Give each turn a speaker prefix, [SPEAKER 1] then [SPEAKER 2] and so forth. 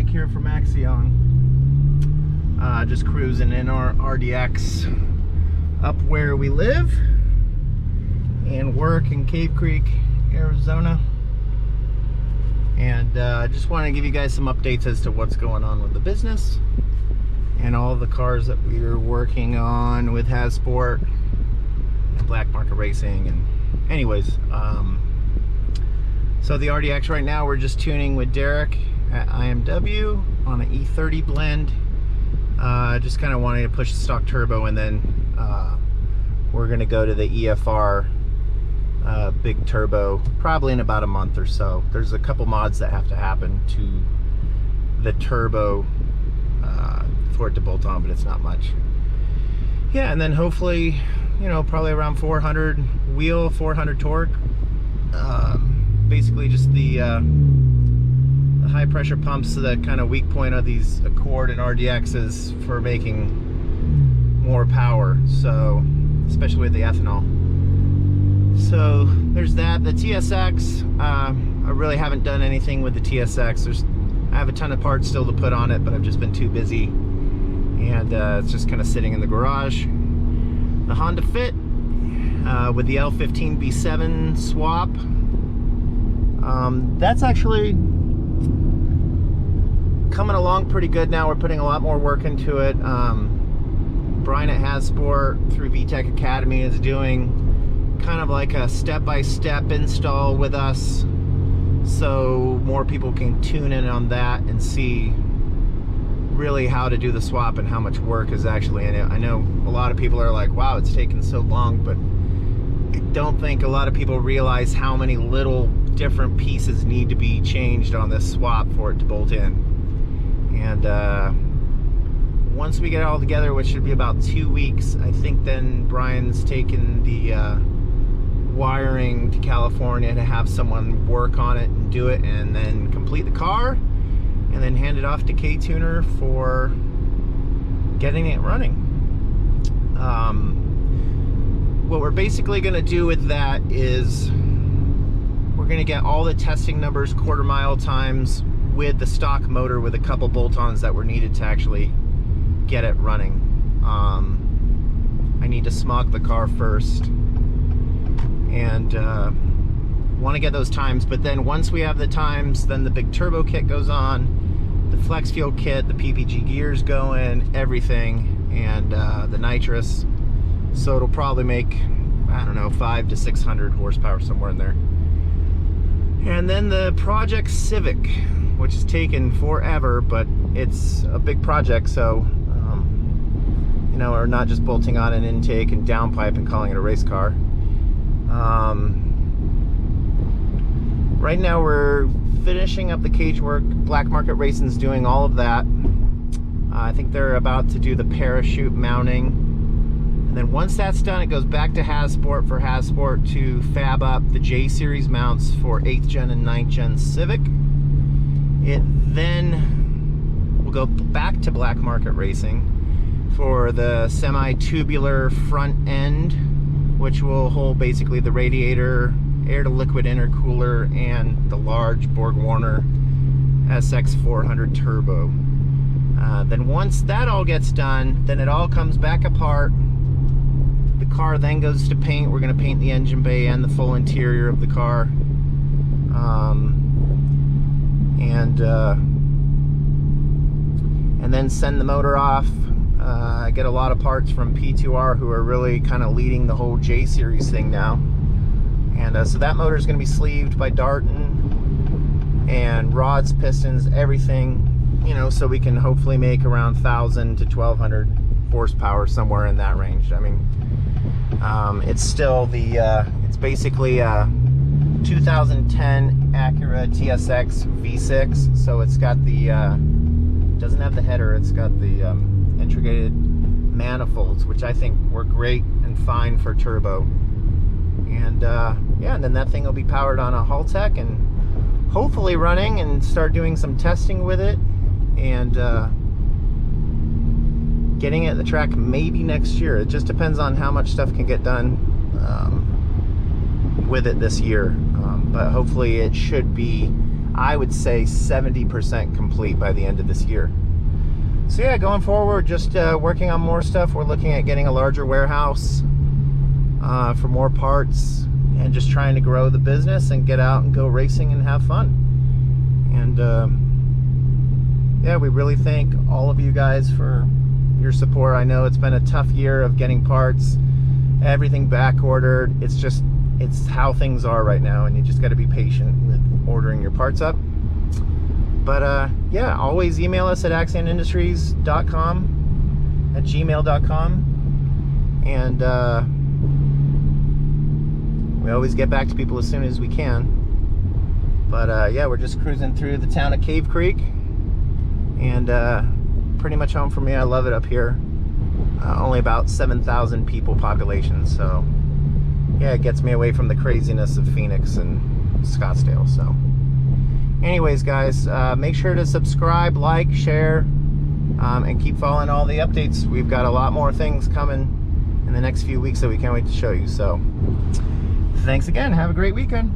[SPEAKER 1] Mike here from Axion. Just cruising in our RDX up where we live and work in Cave Creek, Arizona. And I just want to give you guys some updates as to what's going on with the business and all the cars that we are working on with Hasport and Black Market Racing. And anyways, so the RDX right now, we're just tuning with Derek at IMW on an E30 blend. Just kind of wanting to push the stock turbo, and then we're going to go to the EFR big turbo probably in about a month or so. There's a couple mods that have to happen to the turbo for it to bolt on, but it's not much. Yeah, and then hopefully, you know, probably around 400 wheel, 400 torque. Basically just the high pressure pumps, the kind of weak point of these Accord and RDXs for making more power, so especially with the ethanol. So there's that. The TSX, I really haven't done anything with the TSX. I have a ton of parts still to put on it, but I've just been too busy, and it's just kind of sitting in the garage. The Honda Fit with the L15 B7 swap, that's actually coming along pretty good now. We're putting a lot more work into it. Brian at Hasport through VTech Academy is doing kind of like a step-by-step install with us, so more people can tune in on that and see really how to do the swap and how much work is actually in it. I know a lot of people are like, wow, it's taken so long, but I don't think a lot of people realize how many little different pieces need to be changed on this swap for it to bolt in. And once we get it all together, which should be about 2 weeks, I think then Brian's taken the wiring to California to have someone work on it and do it, and then complete the car, and then hand it off to K-Tuner for getting it running. What we're basically going to do with that is we're going to get all the testing numbers, quarter mile times with the stock motor, with a couple bolt-ons that were needed to actually get it running. I need to smog the car first, and want to get those times. But then once we have the times, then the big turbo kit goes on, the flex fuel kit, the PPG gears go in, everything, and the nitrous. So it'll probably make, I don't know, 500 to 600 horsepower, somewhere in there. And then the Project Civic, which has taken forever, but it's a big project, so you know, we're not just bolting on an intake and downpipe and calling it a race car. Right now we're finishing up the cage work. Black Market Racing's doing all of that. I think they're about to do the parachute mounting. And then once that's done, it goes back to Hasport for Hasport to fab up the J-Series mounts for 8th gen and 9th gen Civic. It then will go back to Black Market Racing for the semi-tubular front end, which will hold basically the radiator, air-to-liquid intercooler, and the large Borg-Warner SX400 turbo. Then once that all gets done, then it all comes back apart. The car then goes to paint. We're going to paint the engine bay and the full interior of the car. And then send the motor off. I get a lot of parts from P2R, who are really kind of leading the whole J-Series thing now. And so that motor is going to be sleeved by Darton, and rods, pistons, everything, you know, so we can hopefully make around 1,000 to 1,200 horsepower, somewhere in that range. I mean, it's still the, it's basically a 2010 Acura TSX V6, so it's got the, doesn't have the header, it's got the integrated manifolds, which I think work great and fine for turbo. And yeah, and then that thing will be powered on a Haltech and hopefully running, and start doing some testing with it, and getting it at the track maybe next year. It just depends on how much stuff can get done with it this year, but hopefully it should be I would say 70% complete by the end of this year. So yeah, going forward, just working on more stuff. We're looking at getting a larger warehouse for more parts, and just trying to grow the business and get out and go racing and have fun. And yeah, we really thank all of you guys for your support. I know it's been a tough year of getting parts, everything back ordered. It's how things are right now, and you just got to be patient with ordering your parts up. But yeah, always email us at axionindustries.com, at gmail.com, and we always get back to people as soon as we can. But yeah, we're just cruising through the town of Cave Creek, and pretty much home for me. I love it up here. Only about 7,000 people population, so yeah, it gets me away from the craziness of Phoenix and Scottsdale. So anyways, guys, make sure to subscribe, like, share, and keep following all the updates. We've got a lot more things coming in the next few weeks that we can't wait to show you. So thanks again. Have a great weekend.